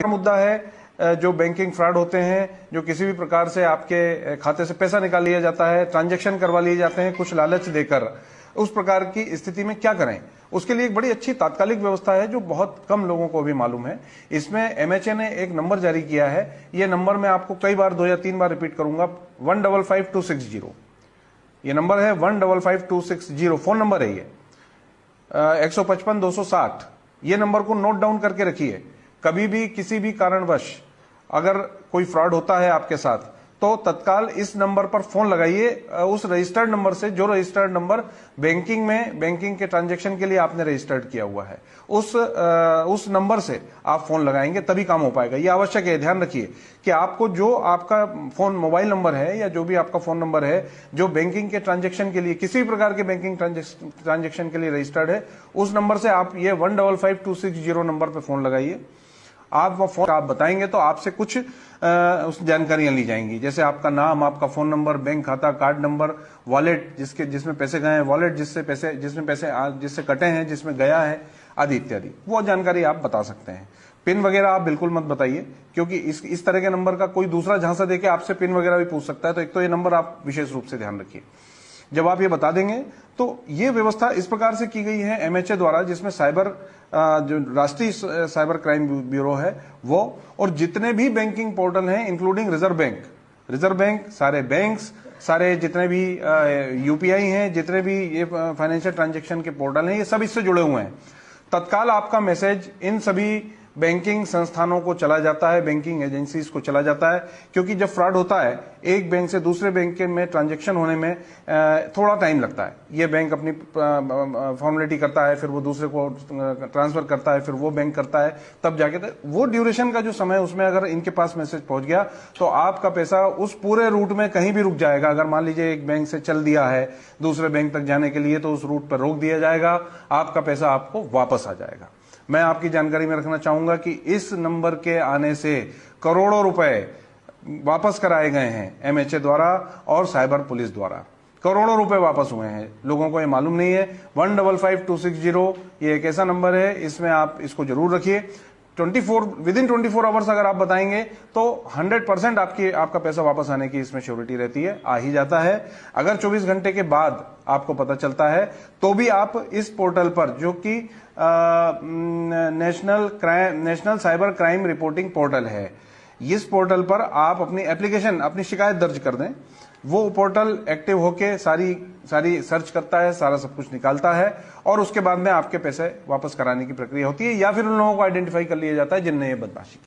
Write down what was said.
मुद्दा है जो बैंकिंग फ्रॉड होते हैं, जो किसी भी प्रकार से आपके खाते से पैसा निकाल लिया जाता है, ट्रांजैक्शन करवा लिए जाते हैं कुछ लालच देकर। उस प्रकार की स्थिति में क्या करें, उसके लिए एक बड़ी अच्छी तात्कालिक व्यवस्था है जो बहुत कम लोगों को भी मालूम है। इसमें एमएचए ने एक नंबर जारी किया है। यह नंबर मैं आपको कई बार 2 या 3 बार रिपीट करूंगा, 155260। ये नंबर है 155260, फोन नंबर है ये 155-260। ये नंबर को नोट डाउन करके रखिए। कभी भी किसी भी कारणवश अगर कोई फ्रॉड होता है आपके साथ तो तत्काल इस नंबर पर फोन लगाइए, उस रजिस्टर्ड नंबर से, जो रजिस्टर्ड नंबर बैंकिंग के ट्रांजैक्शन के लिए आपने रजिस्टर्ड किया हुआ है, उस नंबर से आप फोन लगाएंगे तभी काम हो पाएगा। ये आवश्यक है, ध्यान रखिए कि आपको जो आपका फोन मोबाइल नंबर है या जो भी आपका फोन नंबर है जो बैंकिंग के ट्रांजैक्शन के लिए, किसी भी प्रकार के बैंकिंग ट्रांजैक्शन के लिए रजिस्टर्ड है, उस नंबर से आप ये 155260 नंबर पर फोन लगाइए। आप वो फोन आप बताएंगे तो आपसे कुछ उस जानकारियां ली जाएंगी, जैसे आपका नाम, आपका फोन नंबर, बैंक खाता, कार्ड नंबर, वॉलेट जिसमें पैसे गए हैं, वॉलेट जिससे कटे हैं, जिसमें गया है, आदि इत्यादि। वो जानकारी आप बता सकते हैं। पिन वगैरह आप बिल्कुल मत बताइए, क्योंकि इस तरह के नंबर का कोई दूसरा झांसा देके आपसे पिन वगैरह भी पूछ सकता है। तो एक तो ये नंबर आप विशेष रूप से ध्यान रखिए। जब आप ये बता देंगे तो ये व्यवस्था इस प्रकार से की गई है एमएचए द्वारा, जिसमें जो राष्ट्रीय साइबर क्राइम ब्यूरो है वो, और जितने भी बैंकिंग पोर्टल हैं इंक्लूडिंग रिजर्व बैंक, सारे बैंक्स, सारे जितने भी यूपीआई हैं, जितने भी ये फाइनेंशियल ट्रांजैक्शन के पोर्टल हैं, ये सब इससे जुड़े हुए हैं। तत्काल आपका मैसेज इन सभी बैंकिंग संस्थानों को चला जाता है, बैंकिंग एजेंसीज को चला जाता है, क्योंकि जब फ्रॉड होता है एक बैंक से दूसरे बैंक में ट्रांजैक्शन होने में थोड़ा टाइम लगता है। ये बैंक अपनी फॉर्मेलिटी करता है, फिर वो दूसरे को ट्रांसफर करता है, फिर वो बैंक करता है, तब जाके वो ड्यूरेशन का जो समय है उसमें अगर इनके पास मैसेज पहुंच गया तो आपका पैसा उस पूरे रूट में कहीं भी रुक जाएगा। अगर मान लीजिए एक बैंक से चल दिया है दूसरे बैंक तक जाने के लिए, तो उस रूट पर रोक दिया जाएगा, आपका पैसा आपको वापस आ जाएगा। मैं आपकी जानकारी में रखना चाहूंगा कि इस नंबर के आने से करोड़ों रुपए वापस कराए गए हैं एमएचए द्वारा और साइबर पुलिस द्वारा। करोड़ों रुपए वापस हुए हैं, लोगों को ये मालूम नहीं है। 155260 ये एक ऐसा नंबर है, इसमें आप इसको जरूर रखिए। विदिन 24 आवर्स अगर आप बताएंगे तो 100% आपका पैसा वापस आने की इसमें श्योरिटी रहती है, आ ही जाता है। अगर 24 घंटे के बाद आपको पता चलता है तो भी आप इस पोर्टल पर, जो कि national cyber crime reporting portal है, इस पोर्टल पर आप अपनी एप्लीकेशन, अपनी शिकायत दर्ज कर दें। वो पोर्टल एक्टिव होके सारी सर्च करता है, सारा सब कुछ निकालता है, और उसके बाद में आपके पैसे वापस कराने की प्रक्रिया होती है, या फिर उन लोगों को आइडेंटिफाई कर लिया जाता है जिनने ये बदमाशी की।